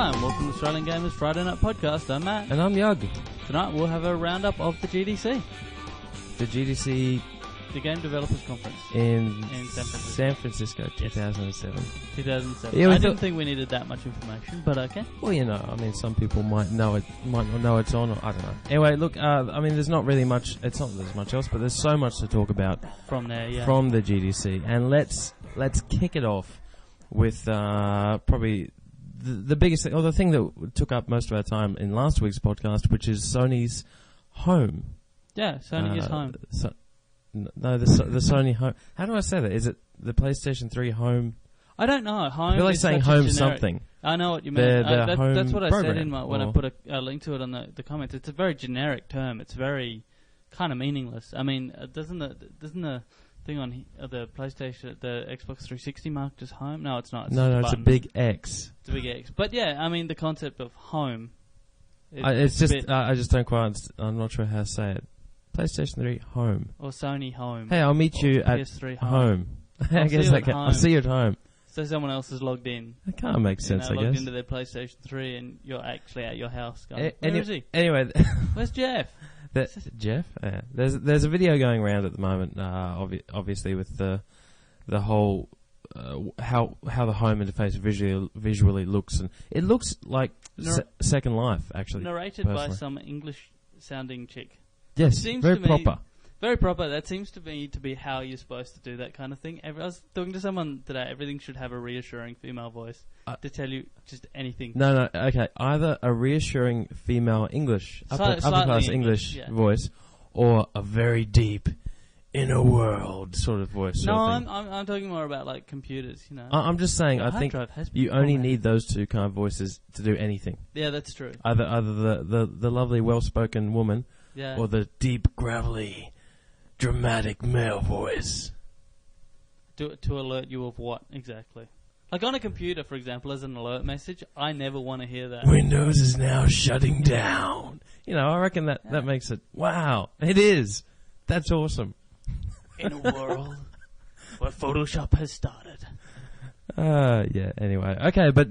Hi, and welcome to Australian Gamers Friday Night Podcast. I'm Matt. And I'm Yug. Tonight we'll have a roundup of the GDC. The GDC... The Game Developers Conference. In San Francisco. 2007. 2007. Yeah, I didn't think we needed that much information, but okay. Well, you know, I mean, some people might not know it's on, or I don't know. Anyway, look, I mean, there's not really much, it's not there's much else, but there's so much to talk about. From there, yeah. From the GDC. And let's kick it off with, probably the biggest thing, or the thing that took up most of our time in last week's podcast, which is Sony's Home. Yeah, Sony is Home. No, the Sony Home. How do I say that? Is it the PlayStation 3 Home? I don't know. Home. I feel like saying Home something. I know what you mean. That's what I said in when I put a link to it on the comments. It's a very generic term. It's very kind of meaningless. I mean, doesn't the thing on the PlayStation, the Xbox 360 marked as Home? No, it's not. It's a big X. It's a big X. But yeah, I mean, the concept of Home. I just don't quite understand. I'm not sure how to say it. PlayStation 3 Home. Or Sony Home. Hey, I'll meet you at PS3 home. I'll see you at home. So someone else is logged in. That can't make sense, I guess. Logged into their PlayStation 3 and you're actually at your house going, where is he? Anyway. Where's Jeff? Jeff? Yeah. There's a video going around at the moment, obviously, with the whole... how the home interface visually looks. And it looks like Second Life, actually. Narrated by some English-sounding chick. Yes, very proper. Very proper. That seems to me to be how you're supposed to do that kind of thing. I was talking to someone today. Everything should have a reassuring female voice to tell you just anything. No, okay. Either a reassuring female English, upper class English voice, or a very deep inner world sort of voice. No, I'm talking more about like computers. You know. I'm just saying. I think you only need those two kind of voices to do anything. Yeah, that's true. Either the lovely, well-spoken woman. Yeah. Or the deep, gravelly, dramatic male voice. To alert you of what, exactly? Like on a computer, for example, as an alert message, I never want to hear that. Windows is now shutting down. You know, I reckon that makes it... Wow, it is. That's awesome. In a world where Photoshop has started. Yeah, anyway. Okay, but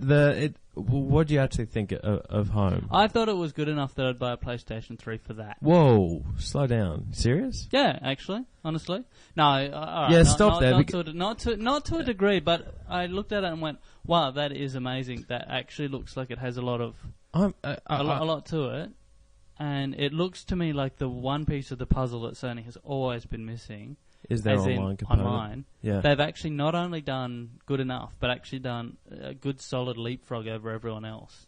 what do you actually think of Home? I thought it was good enough that I'd buy a PlayStation 3 for that. Whoa, slow down. Serious? Yeah, actually, honestly. No, yeah, stop there. Not to a degree, but I looked at it and went, wow, that is amazing. That actually looks like it has a lot of... a lot to it. And it looks to me like the one piece of the puzzle that Sony has always been missing... Is there online component? Online, yeah. They've actually not only done good enough, but actually done a good solid leapfrog over everyone else.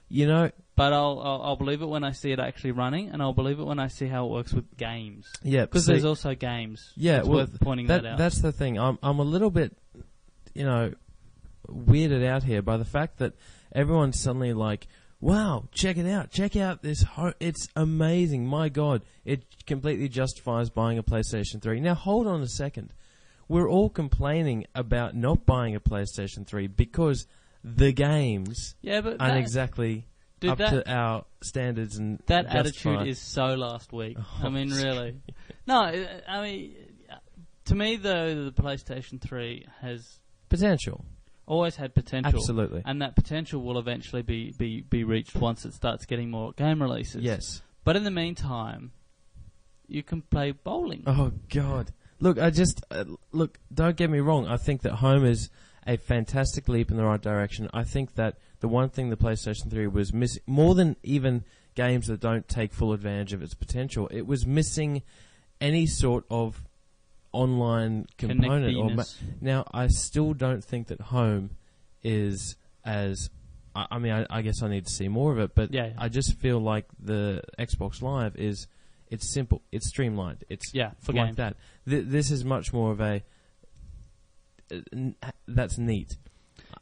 You know... But I'll believe it when I see it actually running, and I'll believe it when I see how it works with games. Yeah, because there's also games. Yeah, it's worth pointing that out. That's the thing. I'm a little bit, weirded out here by the fact that everyone's suddenly like... Wow, check it out. Check out this. It's amazing. My God. It completely justifies buying a PlayStation 3. Now, hold on a second. We're all complaining about not buying a PlayStation 3 because the games aren't exactly up to our standards. And that attitude is so last week. Oh, I mean, really. No, I mean, to me, though, the PlayStation 3 has... potential. Always had potential. Absolutely. And that potential will eventually be reached once it starts getting more game releases. Yes. But in the meantime, you can play bowling. Oh, God. Look, don't get me wrong. I think that Home is a fantastic leap in the right direction. I think that the one thing the PlayStation 3 was missing, more than even games that don't take full advantage of its potential, it was missing any sort of online component. Now, I still don't think that Home is as... I mean, I guess I need to see more of it, but I just feel like the Xbox Live is... It's simple. It's streamlined. It's for like games. that. This is much more of a... that's neat.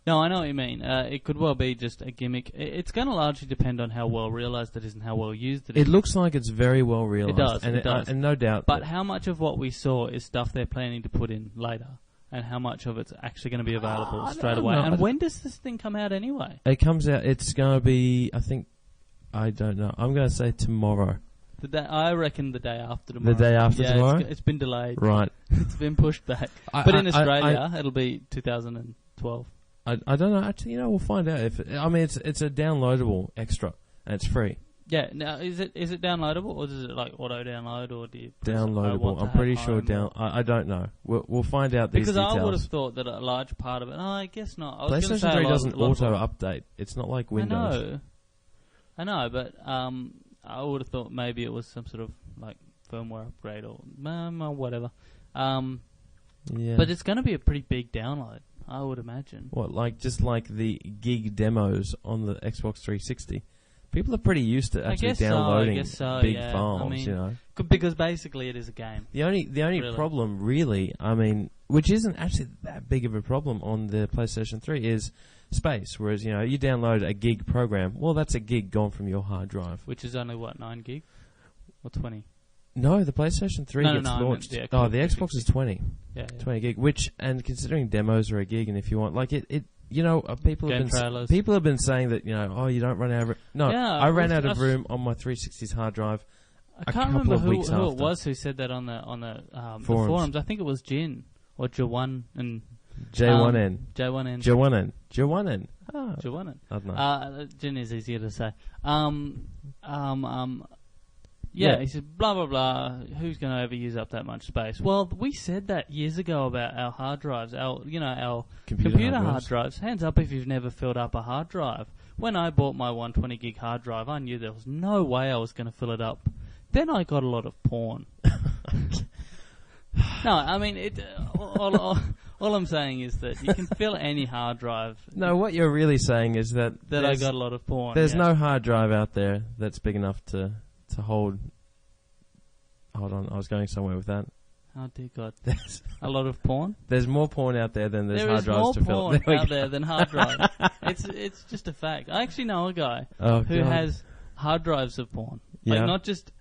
No, I know what you mean. It could well be just a gimmick. It's going to largely depend on how well realised it is and how well used it is. It looks like it's very well realised. It does. And no doubt. But how much of what we saw is stuff they're planning to put in later? And how much of it's actually going to be available straight away? And when does this thing come out anyway? It comes out, it's going to be, I don't know. I'm going to say tomorrow. I reckon the day after tomorrow. The day after tomorrow? It's been delayed. Right. It's been pushed back. But in Australia, it'll be 2012. I don't know. Actually, we'll find out. It's a downloadable extra, and it's free. Yeah. Now, is it downloadable, or does it like auto download, or do you downloadable? I'm pretty sure I don't know. We'll find out these details. Because I would have thought that a large part of it. No, I guess not. PlayStation 3 doesn't auto update. It's not like Windows. I know, but I would have thought maybe it was some sort of like firmware upgrade or whatever. Yeah. But it's going to be a pretty big download, I would imagine. What, just like the gig demos on the Xbox 360? People are pretty used to actually downloading big files, Because basically it is a game. The only problem, really, which isn't actually that big of a problem on the PlayStation 3, is space. Whereas, you download a gig program, well, that's a gig gone from your hard drive. Which is only, 9 gig? Or 20? No, the PlayStation 3 gets launched. The Xbox is 20. Yeah. 20 gig, which, and considering demos are a gig, and if you want, like, people have been saying that, you don't run out of I ran out of room on my 360's hard drive. I can't remember who it was who said that on the forums. I think it was Jin or Jawan and J1N. J1N. J1N. J1N. Oh. J1N. I don't know. Jin is easier to say. Yeah, he said, blah, blah, blah, who's going to ever use up that much space? Well, we said that years ago about our hard drives, our computer hard drives. Hands up if you've never filled up a hard drive. When I bought my 120 gig hard drive, I knew there was no way I was going to fill it up. Then I got a lot of porn. No, all I'm saying is that you can fill any hard drive. No, what you're really saying is that I got a lot of porn. There's no hard drive out there that's big enough to hold. Hold on, I was going somewhere with that. Oh dear God! There's a lot of porn. There's more porn out there than there's hard drives to fill. There is more porn out there than hard drives. It's just a fact. I actually know a guy who has hard drives of porn. Yeah. Like not just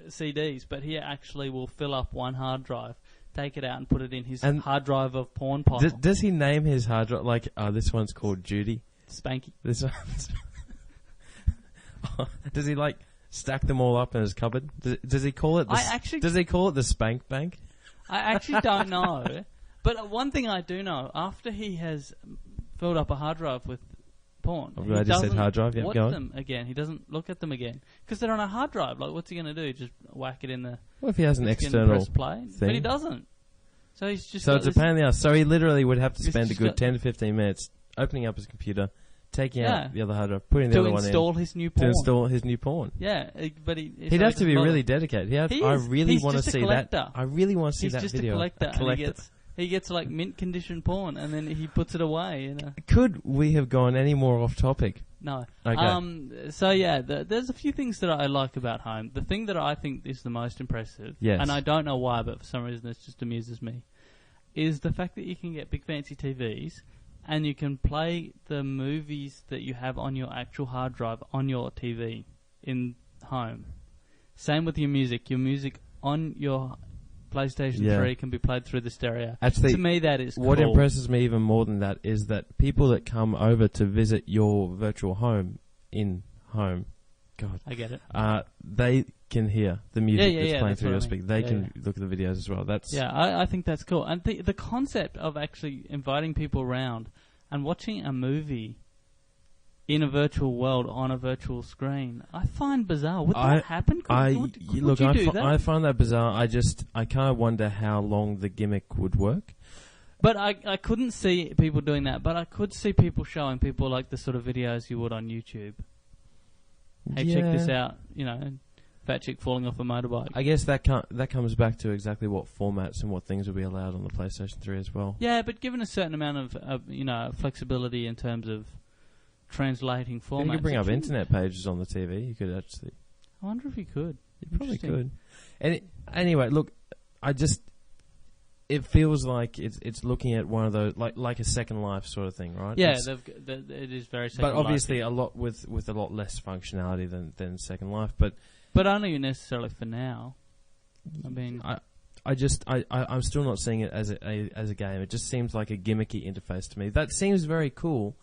CDs, but he actually will fill up one hard drive, take it out, and put it in his hard drive of porn pile. Does he name his hard drive like? This one's called Judy. Spanky. This one's. Does he like? Stack them all up in his cupboard. Does he call it? Does he call it the spank bank? I actually don't know. But one thing I do know: after he has filled up a hard drive with porn, I'm glad you said hard drive. Yeah, watch them again. He doesn't look at them again because they're on a hard drive. Like, what's he going to do? Just whack it in the? Well, if he has an external press play, thing, but he doesn't. So he's just. So it's a pain in the ass. So he literally would have to spend a good 10 to 15 minutes opening up his computer. Taking out the other hard drive, putting the other one in. To install his new porn. To install his new porn. Yeah, but he'd have to be really dedicated. I really want to see that. I really want to see that He's video. just a collector. And he gets like mint condition porn, and then he puts it away. Could we have gone any more off topic? No. Okay. So yeah, there's a few things that I like about home. The thing that I think is the most impressive, and I don't know why, but for some reason it just amuses me, is the fact that you can get big fancy TVs. And you can play the movies that you have on your actual hard drive on your TV in home. Same with your music. Your music on your PlayStation 3 can be played through the stereo. Actually, to me, that is what cool. impresses me even more than that is that people that come over to visit your virtual home in home, God, I get it. they can hear the music that's playing through your speaker. They can look at the videos as well. I think that's cool. And the concept of actually inviting people around and watching a movie in a virtual world on a virtual screen, I find bizarre. Would that happen? I find that bizarre. I kind of wonder how long the gimmick would work. But I couldn't see people doing that. But I could see people showing people like the sort of videos you would on YouTube. Hey, check this out. Fat chick falling off a motorbike. I guess that comes back to exactly what formats and what things will be allowed on the PlayStation 3 as well. Yeah, but given a certain amount of flexibility in terms of translating formats. You could bring up internet pages on the TV. You could actually. I wonder if you could. You probably could. Anyway, look, it feels like it's looking at one of those like a Second Life sort of thing, right? Yeah, it is very Second Life. But obviously a lot with a lot less functionality than Second Life, but only necessarily for now. I mean, I'm still not seeing it as a game. It just seems like a gimmicky interface to me. That seems very cool.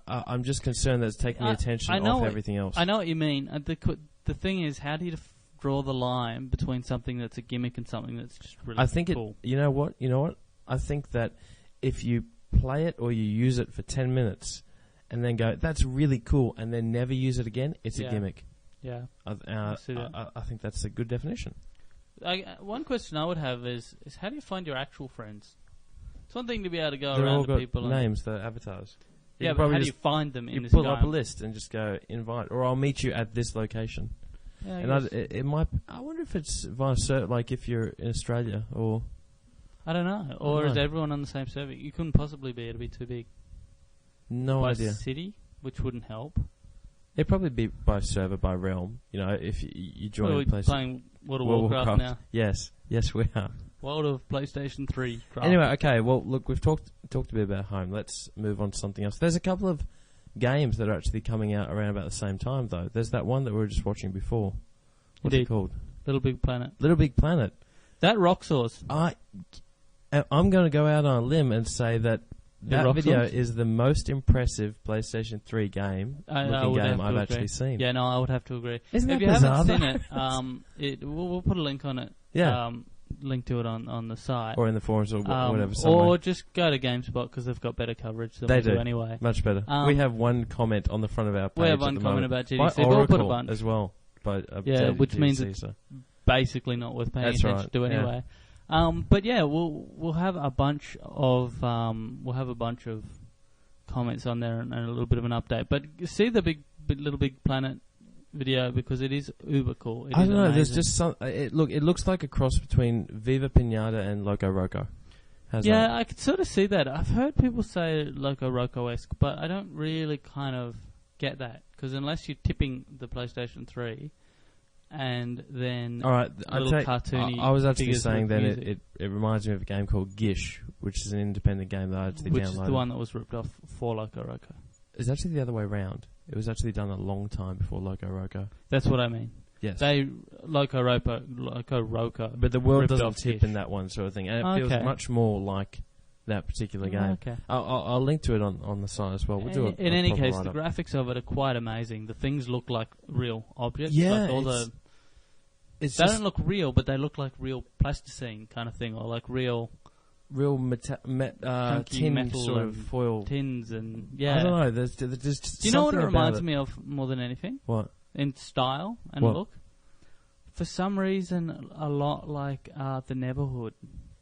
I'm just concerned that it's taking the attention off everything else. I know what you mean. The thing is, how do you draw the line between something that's a gimmick and something that's just really cool? You know what? I think that if you play it or you use it for 10 minutes and then go, that's really cool, and then never use it again, it's a gimmick. Yeah. I think that's a good definition. One question I would have is how do you find your actual friends? It's one thing to be able to go They're around all to people. Names, the avatars. Yeah, but how do you find them in this game? You pull up a list and just go, invite, or I'll meet you at this location. Yeah, and it might. I wonder if it's via like if you're in Australia or. I don't know. Or is everyone on the same server? You couldn't possibly be. It'd be too big. No idea. City, which wouldn't help. It'd probably be by server, by realm. You know, if you join a place. We're playing World of Warcraft now. Yes, we are. World of PlayStation 3. Craft. Anyway, okay. Well, look, we've talked a bit about home. Let's move on to something else. There's a couple of games that are actually coming out around about the same time, though. There's that one that we were just watching before. What's it called? Little Big Planet. Little Big Planet. That rocks us. I'm going to go out on a limb and say that video is the most impressive PlayStation 3 game I've actually seen. Yeah, no, I would have to agree. Isn't that bizarre? If you haven't seen it, we'll put a link on it. Yeah. Link to it on the site. Or in the forums or whatever. Or just go to GameSpot because they've got better coverage than we do anyway. Much better. We have one comment on the front of our page. We have one comment about GDC. By Oracle we'll put a bunch. As well. Which GDC, means it's basically not worth paying attention to anyway. But yeah, we'll have a bunch of comments on there and a little bit of an update. But see the Little Big Planet video because it is uber cool. I don't know. Amazing. There's just some. It looks like a cross between Viva Pinata and Loco Roco. I could sort of see that. I've heard people say Loco Roco-esque, but I don't really kind of get that because unless you're tipping the PlayStation 3. And then cartoony. I was actually saying that it reminds me of a game called Gish, which is an independent game that I actually downloaded. Which is the one that was ripped off for Loco Roco. It's actually the other way round. It was actually done a long time before Loco Roco. That's what I mean. Yes. Loco Roco. But the world doesn't tip in that one sort of thing. And it feels much more like that particular game. Okay. I'll link to it on the site as well. We'll do it. In any case, the graphics of it are quite amazing. The things look like real objects. Yeah. Like they don't look real, but they look like real plasticine kind of thing, or like real tin metal sort of foil tins, and I don't know. There's just. Do you know what it reminds me of more than anything? What? In style and look. For some reason, a lot like the Neighborhood.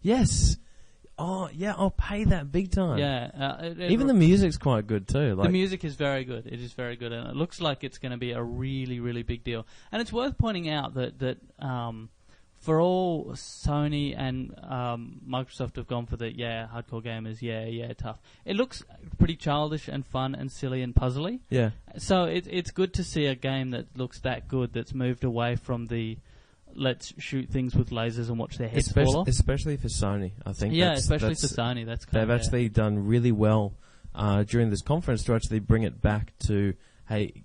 Yes. Oh, yeah, I'll pay that big time. Yeah. Even the music's quite good, too. The music is very good. It is very good, and it looks like it's going to be a really, really big deal. And it's worth pointing out that for all Sony and Microsoft have gone for the, hardcore gamers, tough. It looks pretty childish and fun and silly and puzzly. Yeah. So it's good to see a game that looks that good that's moved away from the let's shoot things with lasers and watch their heads fall off. Especially for Sony, I think. Yeah, especially for Sony. They've actually done really well during this conference to actually bring it back to, hey,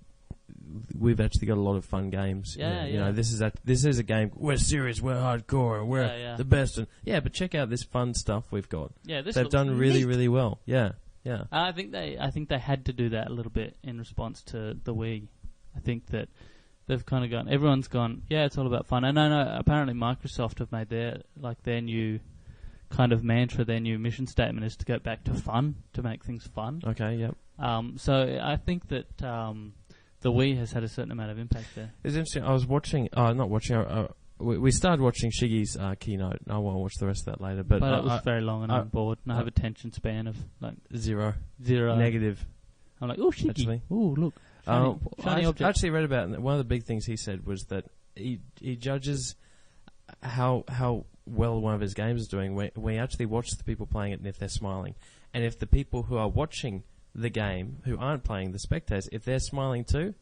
we've actually got a lot of fun games. Yeah, you know, this is a game. We're serious. We're hardcore. And we're the best. And but check out this fun stuff we've got. Yeah, they've done really, really well. Yeah, yeah. I think they had to do that a little bit in response to the Wii. I think that they've kind of gone. Everyone's gone. Yeah, it's all about fun. And I know apparently Microsoft have made their new kind of mantra, their new mission statement is to go back to fun, to make things fun. Okay. Yep. So I think that the Wii has had a certain amount of impact there. It's interesting. I was watching. Not watching. We started watching Shiggy's keynote. I won't watch the rest of that later. But it was very long, and I'm bored. And I have a attention span of like zero. Negative. I'm like, oh, Shiggy. Oh, look. Shiny object. I actually read about it. One of the big things he said was that he judges how well one of his games is doing when he actually watches the people playing it and if they're smiling. And if the people who are watching the game, who aren't playing, the spectators, if they're smiling too,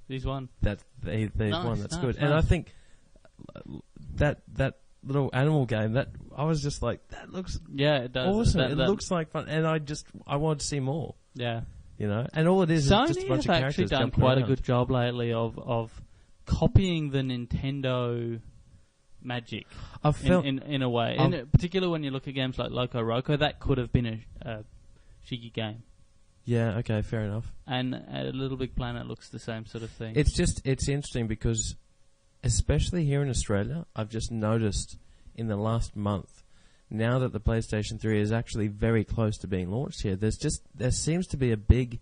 he's won. That's good. And I think that little animal game, that I was just like, that looks it does. Awesome. It looks like fun. And I wanted to see more. Yeah. You know, and all it is Sony just a bunch of characters. Sony have actually done quite around. a good job lately of copying the Nintendo magic. I felt in a way, in particular when you look at games like Loco Roco, that could have been a Shiggy game. Yeah. Okay. Fair enough. And a Little Big Planet looks the same sort of thing. It's interesting because, especially here in Australia, I've just noticed in the last month now that the PlayStation 3 is actually very close to being launched here, there seems to be a big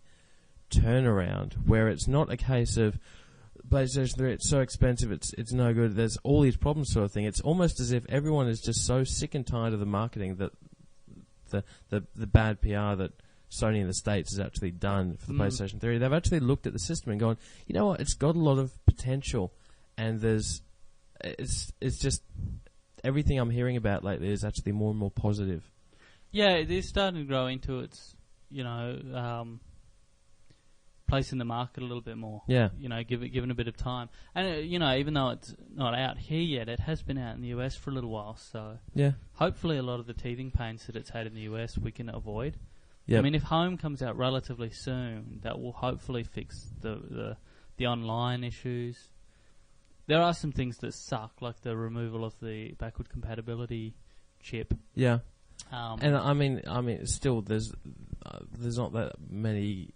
turnaround where it's not a case of PlayStation 3, it's so expensive, it's no good, there's all these problems sort of thing. It's almost as if everyone is just so sick and tired of the marketing, that the bad PR that Sony in the States has actually done for the PlayStation 3. They've actually looked at the system and gone, you know what, it's got a lot of potential, and it's just everything I'm hearing about lately is actually more and more positive. Yeah, it is starting to grow into its, place in the market a little bit more. Yeah. Given a bit of time. And, even though it's not out here yet, it has been out in the US for a little while, so... Yeah. Hopefully a lot of the teething pains that it's had in the US we can avoid. Yep. I mean, if Home comes out relatively soon, that will hopefully fix the online issues. There are some things that suck, like the removal of the backward compatibility chip. Yeah. And I mean, still, there's not that many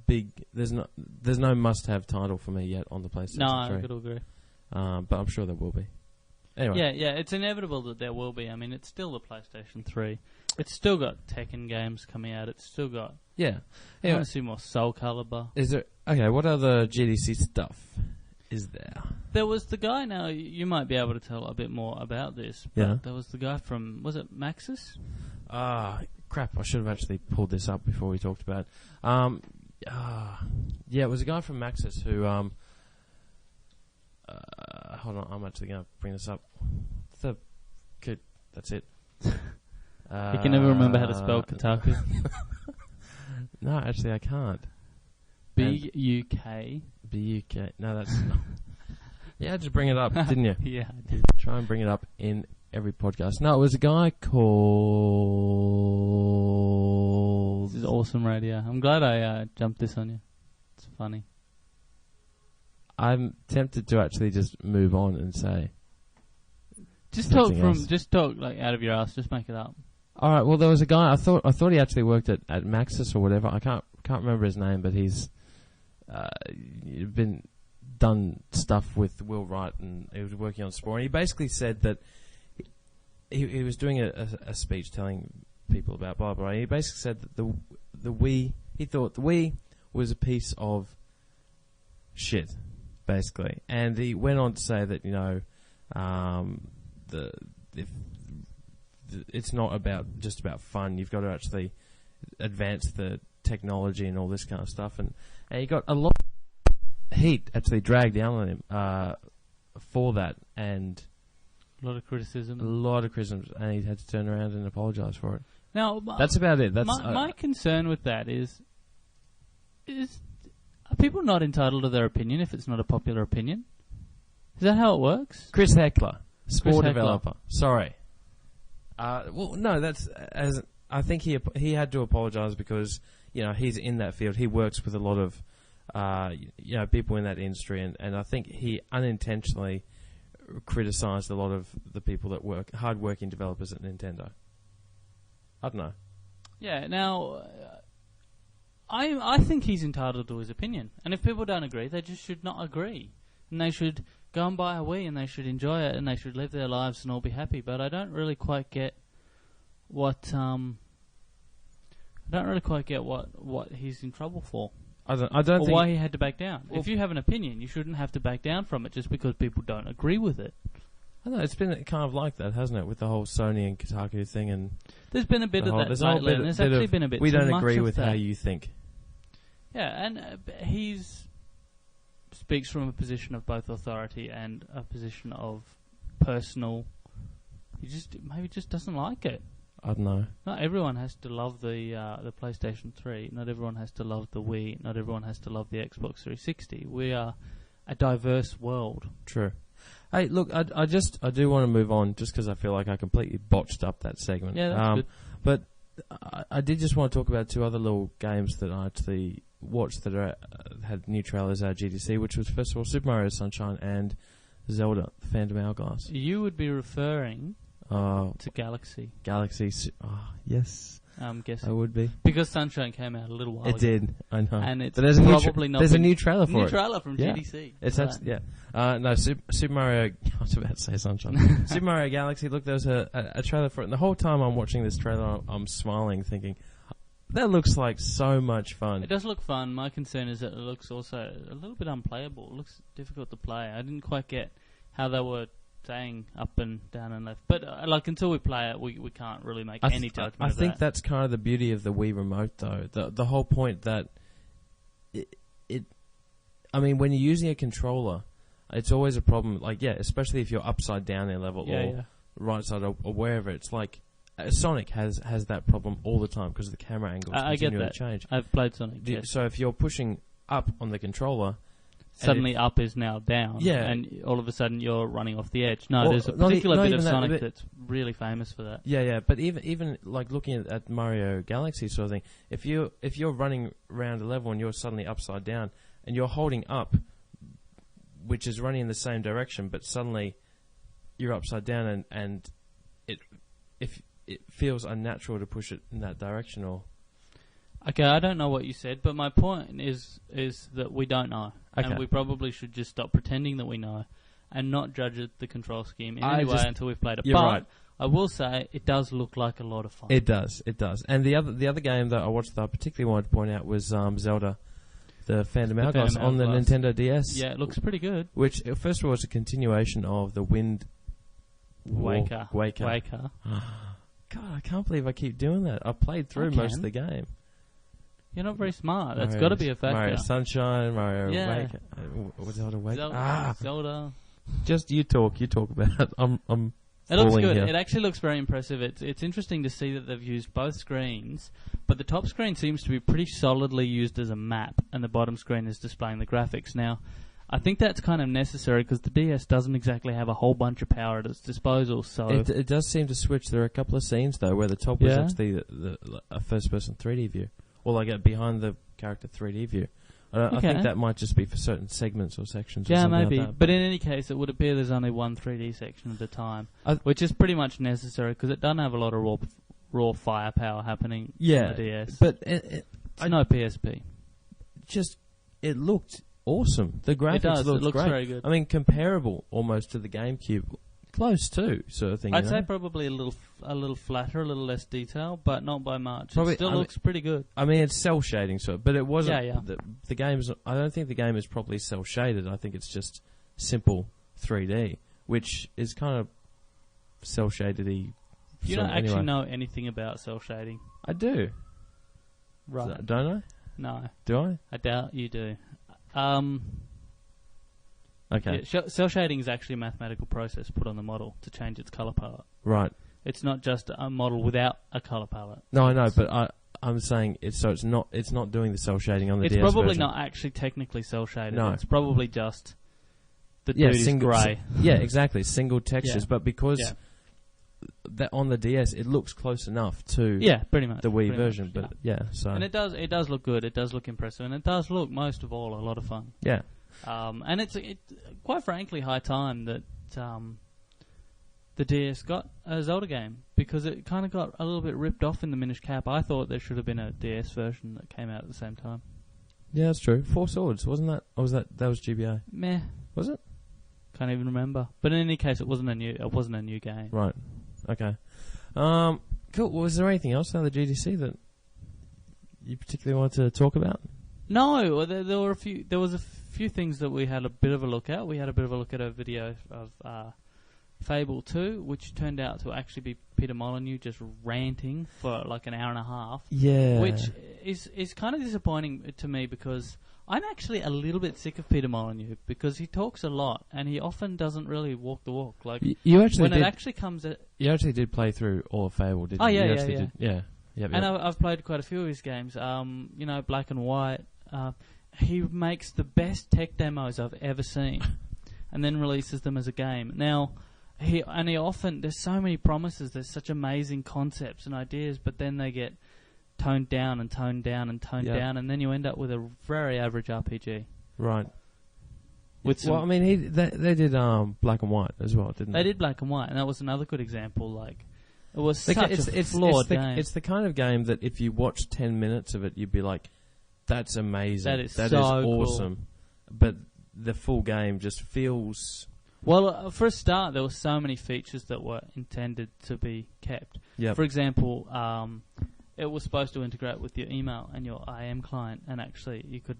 big. There's no must-have title for me yet on the PlayStation 3. No, I could agree. But I'm sure there will be. Anyway. Yeah, it's inevitable that there will be. I mean, it's still the PlayStation 3. It's still got Tekken games coming out. It's still got... Yeah. I want to see more Soul Calibur. Is there... Okay, what other GDC stuff is there? There was the guy, now you might be able to tell a bit more about this, but yeah. There was the guy from... Was it Maxis? Crap, I should have actually pulled this up before we talked about it. Yeah, it was a guy from Maxis who... hold on, I'm actually going to bring this up. That's it. You can never remember how to spell Kotaku. No, actually I can't. B-U-K. B-U-K. No, that's... Yeah, just bring it up, didn't you? Yeah, I did. Try and bring it up in every podcast. No, it was a guy called... This is awesome radio. I'm glad I jumped this on you. It's funny. I'm tempted to actually just move on and say... Just talk like out of your ass. Just make it up. All right. Well, there was a guy. I thought he actually worked at Maxis or whatever. I can't remember his name, but he's done stuff with Will Wright, and he was working on Spore. And he basically said that he was doing a speech telling people about blah blah. And he basically said that the Wii. He thought the Wii was a piece of shit, basically. And he went on to say that it's not just about fun. You've got to actually advance the technology and all this kind of stuff. And he got a lot of heat actually dragged down on him for that, and a lot of criticism. And he had to turn around and apologise for it. Now, that's about it. That's my concern with that is are people not entitled to their opinion if it's not a popular opinion? Is that how it works? Chris Heckler. Spore developer. Sorry. Well, no, that's as I think he had to apologise because he's in that field. He works with a lot of people in that industry, and I think he unintentionally criticised a lot of the people that work hard-working developers at Nintendo. I don't know. Yeah. Now, I think he's entitled to his opinion, and if people don't agree, they just should not agree, and they should go and buy a Wii, and they should enjoy it, and they should live their lives and all be happy. But I don't really quite get what he's in trouble for. I don't think why he had to back down. Well, if you have an opinion, you shouldn't have to back down from it just because people don't agree with it. I don't know, it's been kind of like that, hasn't it, with the whole Sony and Kotaku thing, and there's been a bit of that lately, and there's actually been a bit. We don't agree with that. How you think. Yeah, and he's speaks from a position of both authority and a position of personal. He maybe just doesn't like it. I don't know. Not everyone has to love the PlayStation 3. Not everyone has to love the Wii. Not everyone has to love the Xbox 360. We are a diverse world. True. Hey, look, I do want to move on just because I feel like I completely botched up that segment. Yeah, that's good. But I did just want to talk about two other little games that I actually watched that had new trailers at GDC, which was first of all Super Mario Sunshine and Zelda: The Phantom Hourglass. You would be referring to Galaxy. Galaxy. Oh, yes. I'm guessing. I would be. Because Sunshine came out a little while ago. It did, I know. And it's but there's probably not... There's a new trailer for it. New trailer from GDC. It's no, Super Mario... I was about to say Sunshine. Super Mario Galaxy, look, there's a trailer for it. And the whole time I'm watching this trailer, I'm smiling, thinking... That looks like so much fun. It does look fun. My concern is that it looks also a little bit unplayable. It looks difficult to play. I didn't quite get how they were saying up and down and left. But until we play it, we can't really make any judgment I of think that. that's kind of the beauty of the Wii Remote, though. The whole point that I mean, when you're using a controller, it's always a problem. Like, especially if you're upside down their level or right side or wherever. It's like... Sonic has that problem all the time because the camera angles continually change. I've played Sonic. So if you're pushing up on the controller, suddenly up is now down, and all of a sudden you're running off the edge. No, there's a particular bit of Sonic that's really famous for that. Yeah. But even like looking at Mario Galaxy sort of thing, if you're running around a level and you're suddenly upside down and you're holding up, which is running in the same direction, but suddenly you're upside down and it feels unnatural to push it in that direction, or... Okay, I don't know what you said, but my point is that we don't know. Okay. And we probably should just stop pretending that we know and not judge the control scheme in any way until we've played it. But right. I will say it does look like a lot of fun. It does. And the other game that I watched that I particularly wanted to point out was Zelda, the Phantom Hourglass on the Nintendo DS. Yeah, it looks pretty good. Which, first of all, is a continuation of the Wind Waker. God, I can't believe I keep doing that. I played through most of the game. You're not very smart. That's got to be a factor. Mario Sunshine, Mario Waker. Zelda Waker. Zelda. Just you talk about it. I'm It looks good. Here. It actually looks very impressive. It's interesting to see that they've used both screens, but the top screen seems to be pretty solidly used as a map, and the bottom screen is displaying the graphics. Now, I think that's kind of necessary because the DS doesn't exactly have a whole bunch of power at its disposal. So it does seem to switch. There are a couple of scenes though where the top was actually a first-person 3D view, or like a behind the character 3D view. I think that might just be for certain segments or sections. Yeah, or something maybe. like that. But in any case, it would appear there's only one 3D section at a time, which is pretty much necessary because it doesn't have a lot of raw firepower happening on the DS. But I know PSP. Just it looked awesome. The graphics looks great. Very good. I mean, comparable almost to the GameCube. Close to sort of thing. I'd say probably a little flatter, a little less detail, but not by much. It still looks pretty good. I mean, it's cell shading, but it wasn't. Yeah. The game's. I don't think the game is properly cell shaded. I think it's just simple 3D, which is kind of cell shaded-y. You don't actually know anything about cell shading. I do. Right? Don't I? No. Do I? I doubt you do. Okay. Yeah, cell shading is actually a mathematical process put on the model to change its color palette. Right. It's not just a model without a color palette. No, I know, but I'm saying it's not doing the cell shading on the DS version. It's probably version. not actually technically cell shaded. No. It's probably just the dude is grey. Yeah, exactly. Single textures, but because that on the DS it looks close enough to pretty much the Wii version, but so and it does look good. It does look impressive, and it does look most of all a lot of fun. Yeah. And it's quite frankly high time that the DS got a Zelda game because it kind of got a little bit ripped off in the Minish Cap. I thought there should have been a DS version that came out at the same time. Yeah, that's true. Four Swords, wasn't that? Or was that was GBA? Meh. Was it? Can't even remember. But in any case, it wasn't a new game. Right. Okay. Cool. Was there anything else out of the GDC that you particularly wanted to talk about? No, there was a few things that we had a bit of a look at. We had a bit of a look at a video of Fable 2, which turned out to actually be Peter Molyneux just ranting for like an hour and a half. Yeah. Which is kind of disappointing to me because I'm actually a little bit sick of Peter Molyneux because he talks a lot and he often doesn't really walk the walk. Like you actually when it actually comes at... You actually did play through all of Fable, didn't you? Yeah. Yep. And I've played quite a few of his games. Black and White. He makes the best tech demos I've ever seen, and then releases them as a game. Now, he often there's so many promises. There's such amazing concepts and ideas, but then they get toned down and toned down and toned down, and then you end up with a very average RPG. Right. Well, I mean, they did Black and White as well, didn't they? They did Black and White, and that was another good example. Like, It was such a flawed game. It's the kind of game that if you watch 10 minutes of it, you'd be like, that's amazing. That is awesome. Cool. But the full game just feels... Well, for a start, there were so many features that were intended to be kept. Yep. For example, it was supposed to integrate with your email and your IM client, and actually you could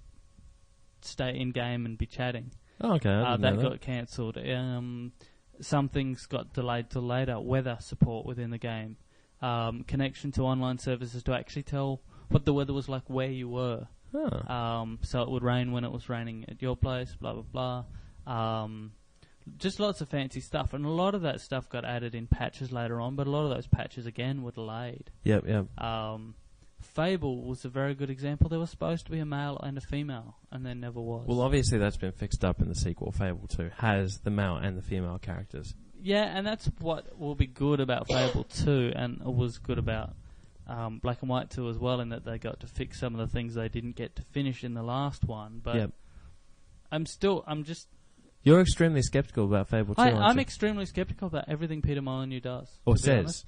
stay in-game and be chatting. Oh, okay. That got cancelled. Some things got delayed till later. Weather support within the game. Connection to online services to actually tell what the weather was like where you were. Huh. So it would rain when it was raining at your place, blah, blah, blah. Just lots of fancy stuff. And a lot of that stuff got added in patches later on, but a lot of those patches, again, were delayed. Yep. Fable was a very good example. There was supposed to be a male and a female, and there never was. Well, obviously that's been fixed up in the sequel. Fable 2 has the male and the female characters. Yeah, and that's what will be good about Fable 2, and it was good about Black and White 2 as well, in that they got to fix some of the things they didn't get to finish in the last one. But yep. I'm just... You're extremely sceptical about Fable 2, I'm extremely sceptical about everything Peter Molyneux does. Or says.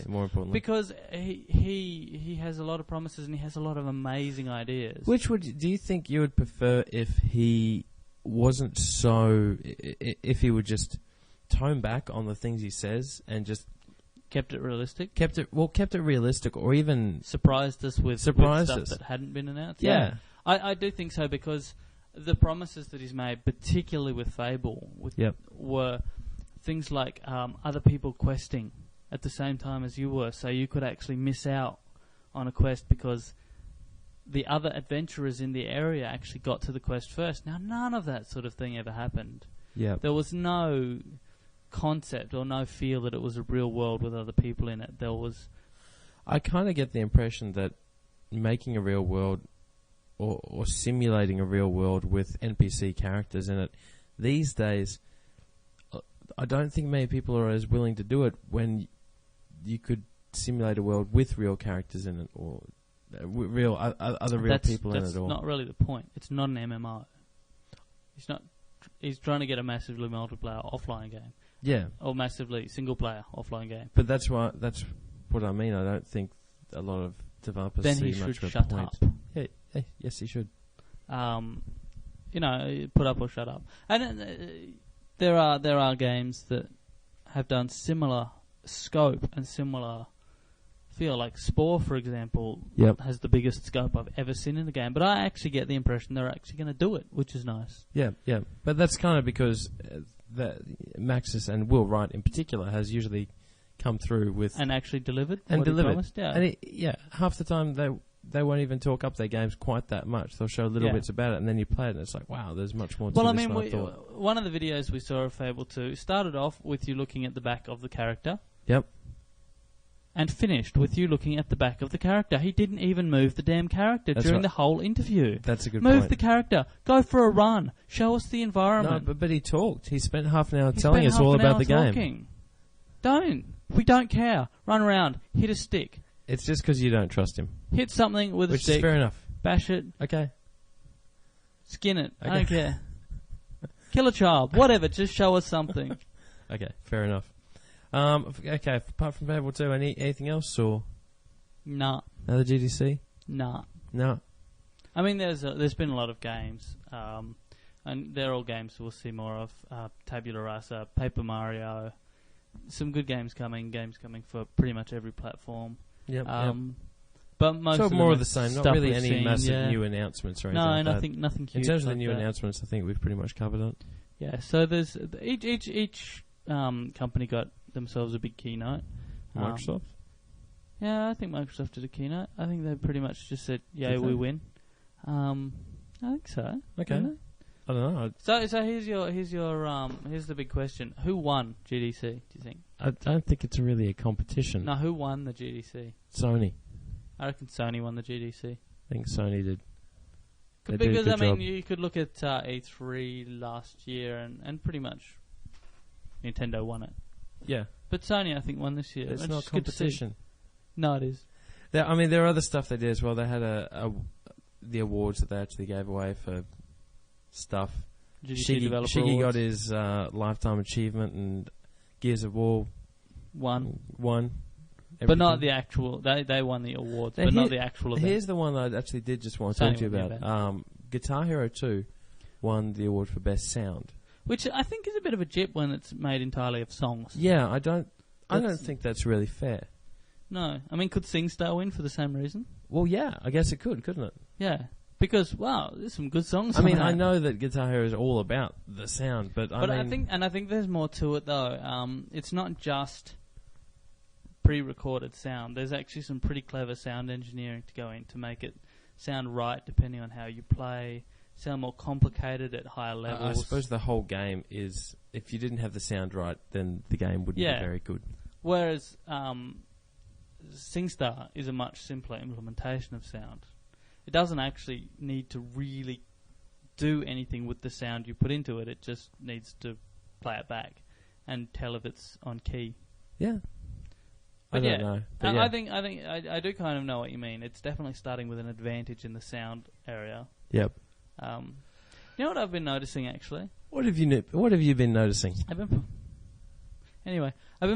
More importantly. Because he has a lot of promises and he has a lot of amazing ideas. Which do you think you would prefer if he wasn't so... If he would just tone back on the things he says and just... Kept it realistic? Kept it realistic, or even... Surprised us with stuff that hadn't been announced? Yeah. I do think so, because... The promises that he's made, particularly with Fable, were things like other people questing at the same time as you were, so you could actually miss out on a quest because the other adventurers in the area actually got to the quest first. Now, none of that sort of thing ever happened. Yeah, there was no concept or no feel that it was a real world with other people in it. There was... I kind of get the impression that making a real world... Or simulating a real world with NPC characters in it. These days, I don't think many people are as willing to do it when you could simulate a world with real characters in it, or real other real people in it. That's not really the point. It's not an MMO. He's trying to get a massively multiplayer offline game. Yeah. Or massively single player offline game. But that's what I mean. I don't think a lot of developers then see he much should of a shut point. up. Yeah. Yes, he should. Put up or shut up. And there are games that have done similar scope and similar feel. Like Spore, for example, has the biggest scope I've ever seen in the game. But I actually get the impression they're actually going to do it, which is nice. Yeah. But that's kind of because Maxis and Will Wright in particular has usually come through with... And actually delivered. Promised, yeah. And half the time they won't even talk up their games quite that much. They'll show little bits about it, and then you play it, and it's like, wow, there's much more to this than I thought. One of the videos we saw of Fable 2 started off with you looking at the back of the character. Yep. And finished with you looking at the back of the character. He didn't even move the damn character during the whole interview. That's a good point. Move the character. Go for a run. Show us the environment. No, but he talked. He spent half an hour telling us all about the game. Don't. We don't care. Run around. Hit a stick. It's just because you don't trust him. Hit something with a stick. Which is fair enough. Bash it. Okay. Skin it. Okay. I don't care. Kill a child. Whatever. Just show us something. Okay. Fair enough. Okay. Apart from Fable 2, anything else or? Nah. Another GDC? Nah. No. I mean, there's been a lot of games, and they're all games we'll see more of. Tabula Rasa, Paper Mario. Some good games coming for pretty much every platform. Yep. But most so of more of the same. Not really any massive new announcements or anything. No, nothing huge. In terms of the new announcements, I think we've pretty much covered it. Yeah. So there's each company got themselves a big keynote. Microsoft. Yeah, I think Microsoft did a keynote. I think they pretty much just said, "Yay, we win." I think so. Okay. I don't know. So here's the big question: who won GDC? Do you think? I don't think it's really a competition. No, who won the GDC? Sony. I reckon Sony won the GDC. I think Sony did. Because I mean, you could look at E3 last year, and pretty much Nintendo won it. Yeah, but Sony I think won this year. It's not competition. No, it is. There are other stuff they did as well. They had the awards that they actually gave away for stuff. Shiggy got his lifetime achievement, and Gears of War won. But not the actual. They won the awards, but not the actual event. Here's the one that I actually did just want to talk to you about. Guitar Hero 2 won the award for Best Sound. Which I think is a bit of a jip when it's made entirely of songs. Yeah, I don't think that's really fair. No. I mean, could SingStar win for the same reason? Well, yeah, I guess it could, couldn't it? Yeah. Because, wow, there's some good songs. I mean, I know that Guitar Hero is all about the sound, but I think there's more to it, though. It's not just pre-recorded sound. There's actually some pretty clever sound engineering to go in to make it sound right depending on how you play, sound more complicated at higher levels. I suppose the whole game is, if you didn't have the sound right, then the game wouldn't be very good. Whereas SingStar is a much simpler implementation of sound. It doesn't actually need to really do anything with the sound you put into it. It just needs to play it back and tell if it's on key. Yeah. I don't know. I think I do kind of know what you mean. It's definitely starting with an advantage in the sound area. Yep. You know what I've been noticing, actually? What have you been noticing? I've been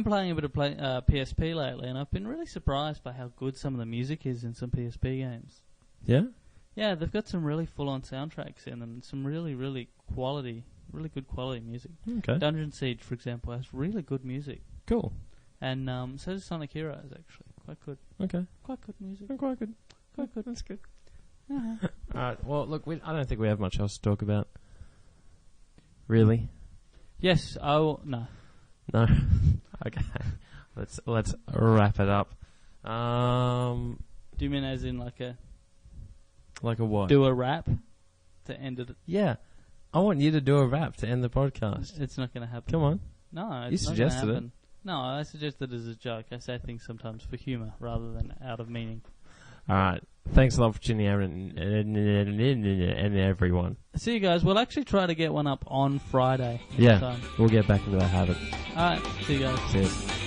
playing a bit of PSP lately, and I've been really surprised by how good some of the music is in some PSP games. Yeah? Yeah, they've got some really full-on soundtracks in them, some really, really good quality music. Okay. Dungeon Siege, for example, has really good music. Cool. And so does Sonic Heroes, actually. Quite good. Okay. Quite good music. Quite good. Quite good. That's good. Alright, well, look, I don't think we have much else to talk about. Really? Yes, no. No? Okay. Let's wrap it up. Do you mean as in like a what? Do a rap to end it? Yeah. I want you to do a rap to end the podcast. It's not going to happen. Come on. No, you suggested it. No, I suggested it as a joke. I say things sometimes for humour rather than out of meaning. Alright. Thanks a lot for tuning in, and everyone. See you guys. We'll actually try to get one up on Friday. Yeah. We'll get back into that habit. Alright. See you guys. Cheers.